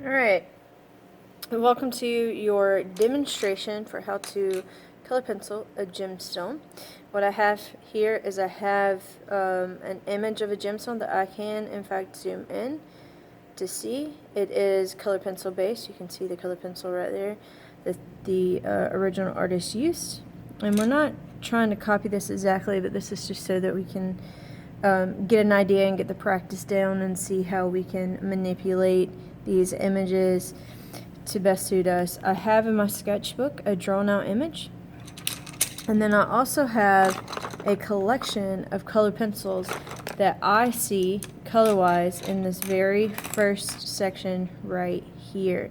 Alright, welcome to your demonstration for how to color pencil a gemstone. What I have here is I have an image of a gemstone that I can in fact zoom in to see. It is color pencil based. You can see the color pencil right there that the original artist used. And we're not trying to copy this exactly, but this is just so that we can get an idea and get the practice down and see how we can manipulate these images to best suit us. I have in my sketchbook a drawn out image, and then I also have a collection of color pencils that I see color wise in this very first section right here.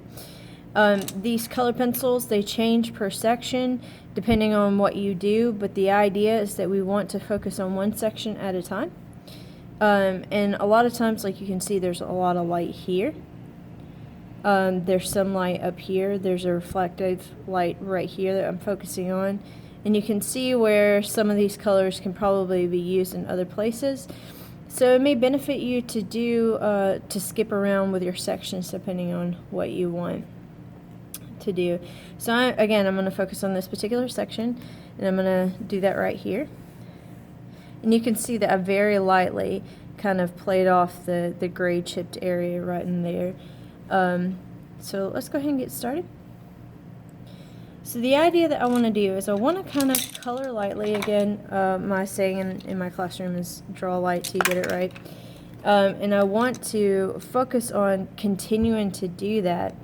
These color pencils, they change per section depending on what you do, but the idea is that we want to focus on one section at a time. And a lot of times, like you can see, there's a lot of light here. There's some light up here. There's a reflective light right here that I'm focusing on. And you can see where some of these colors can probably be used in other places. So it may benefit you to do to skip around with your sections depending on what you want to do. So again, I'm going to focus on this particular section, and I'm going to do that right here. And you can see that I very lightly kind of played off the gray chipped area right in there. So let's go ahead and get started. So the idea that I want to do is I want to kind of color lightly. Again, my saying in my classroom is draw light till you get it right. And I want to focus on continuing to do that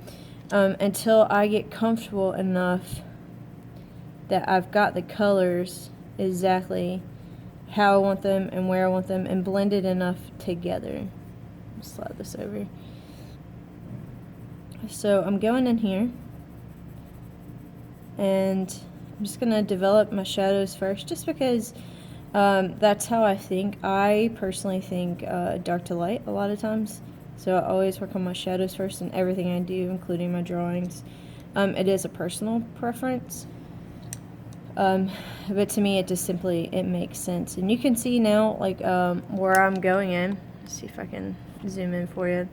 until I get comfortable enough that I've got the colors exactly how I want them and where I want them and blended enough together. Slide this over. So I'm going in here, and I'm just going to develop my shadows first, just because that's how I think. I personally think dark to light a lot of times, so I always work on my shadows first in everything I do, including my drawings. It is a personal preference, but to me it just simply, it makes sense. And you can see now, like, where I'm going in. Let's see if I can zoom in for you.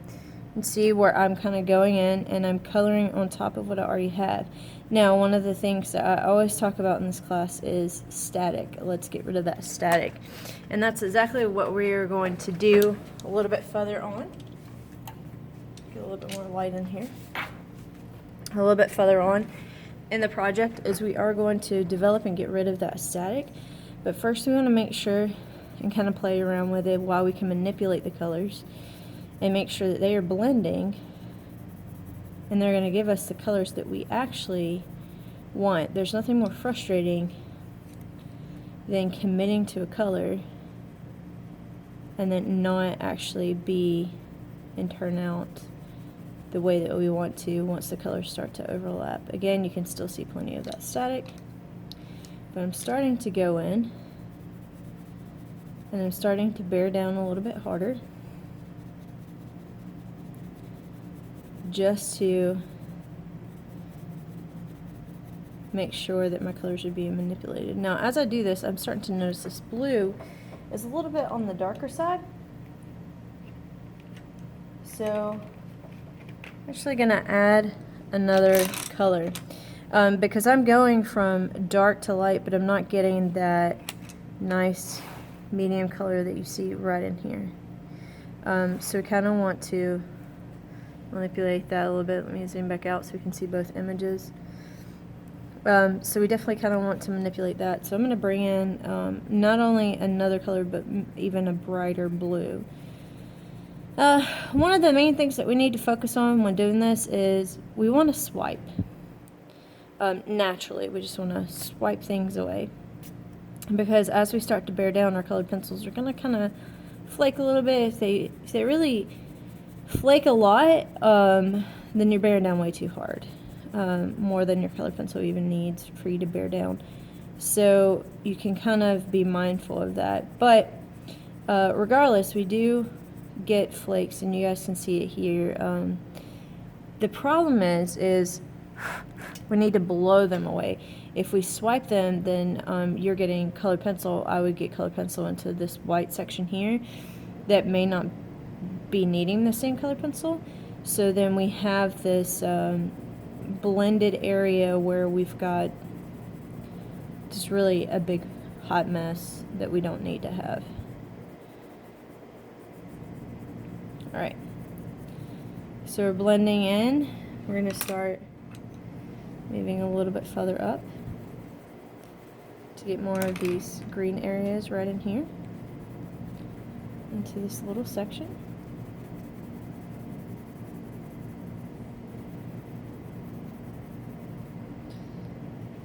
And see where I'm kind of going in, and I'm coloring on top of what I already have. Now, one of the things that I always talk about in this class is static. Let's get rid of that static. And that's exactly what we are going to do a little bit further on. Get a little bit more light in here. A little bit further on in the project is we are going to develop and get rid of that static. But first we want to make sure and kind of play around with it while we can manipulate the colors and make sure that they are blending, and they're going to give us the colors that we actually want. There's nothing more frustrating than committing to a color and then not actually be and turn out the way that we want to once the colors start to overlap. Again, you can still see plenty of that static, but I'm starting to go in, and I'm starting to bear down a little bit harder, just to make sure that my colors are being manipulated. Now, as I do this, I'm starting to notice this blue is a little bit on the darker side. So I'm actually going to add another color because I'm going from dark to light, but I'm not getting that nice medium color that you see right in here. So I kind of want to manipulate that a little bit. Let me zoom back out so we can see both images. So we definitely kind of want to manipulate that. So I'm going to bring in not only another color, but even a brighter blue. One of the main things that we need to focus on when doing this is we want to swipe. Naturally, we just want to swipe things away, because as we start to bear down, our colored pencils are going to kind of flake a little bit. If they really flake a lot, then you're bearing down way too hard, more than your colored pencil even needs for you to bear down. So you can kind of be mindful of that. But regardless, we do get flakes, and you guys can see it here. The problem is we need to blow them away. If we swipe them, then you're getting colored pencil. I would get colored pencil into this white section here that may not be needing the same color pencil. So then we have this blended area where we've got just really a big hot mess that we don't need to have. Alright, so we're blending in. We're going to start moving a little bit further up to get more of these green areas right in here into this little section.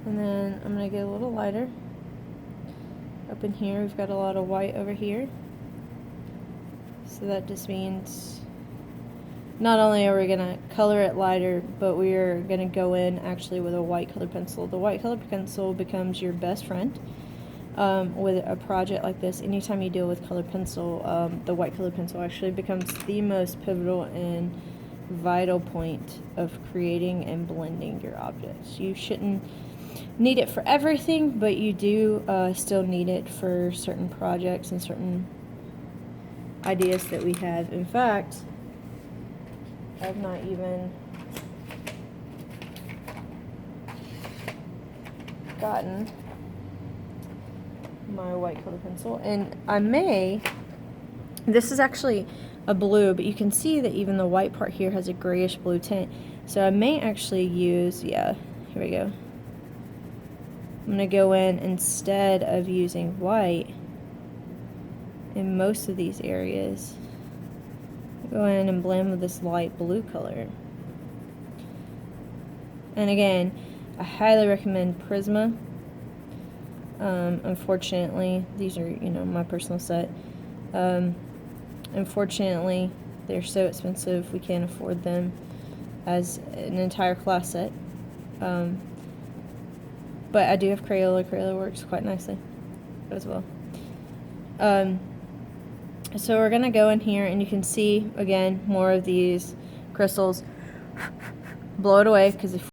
And then I'm going to get a little lighter. Up in here we've got a lot of white over here. So that just means not only are we going to color it lighter, but we are going to go in actually with a white colored pencil. The white colored pencil becomes your best friend with a project like this. Anytime you deal with colored pencil, the white colored pencil actually becomes the most pivotal and vital point of creating and blending your objects. You shouldn't need it for everything, but you do still need it for certain projects and certain ideas that we have. In fact, I've not even gotten my white colored pencil, and I may, this is actually a blue, but you can see that even the white part here has a grayish blue tint, so I may actually use, yeah, here we go. I'm going to go in, instead of using white in most of these areas, go in and blend with this light blue color. And again, I highly recommend Prisma. Unfortunately, these are, my personal set. Unfortunately, they're so expensive we can't afford them as an entire class set. But I do have Crayola. Crayola works quite nicely as well. So we're going to go in here, and you can see, again, more of these crystals. Blow it away, because if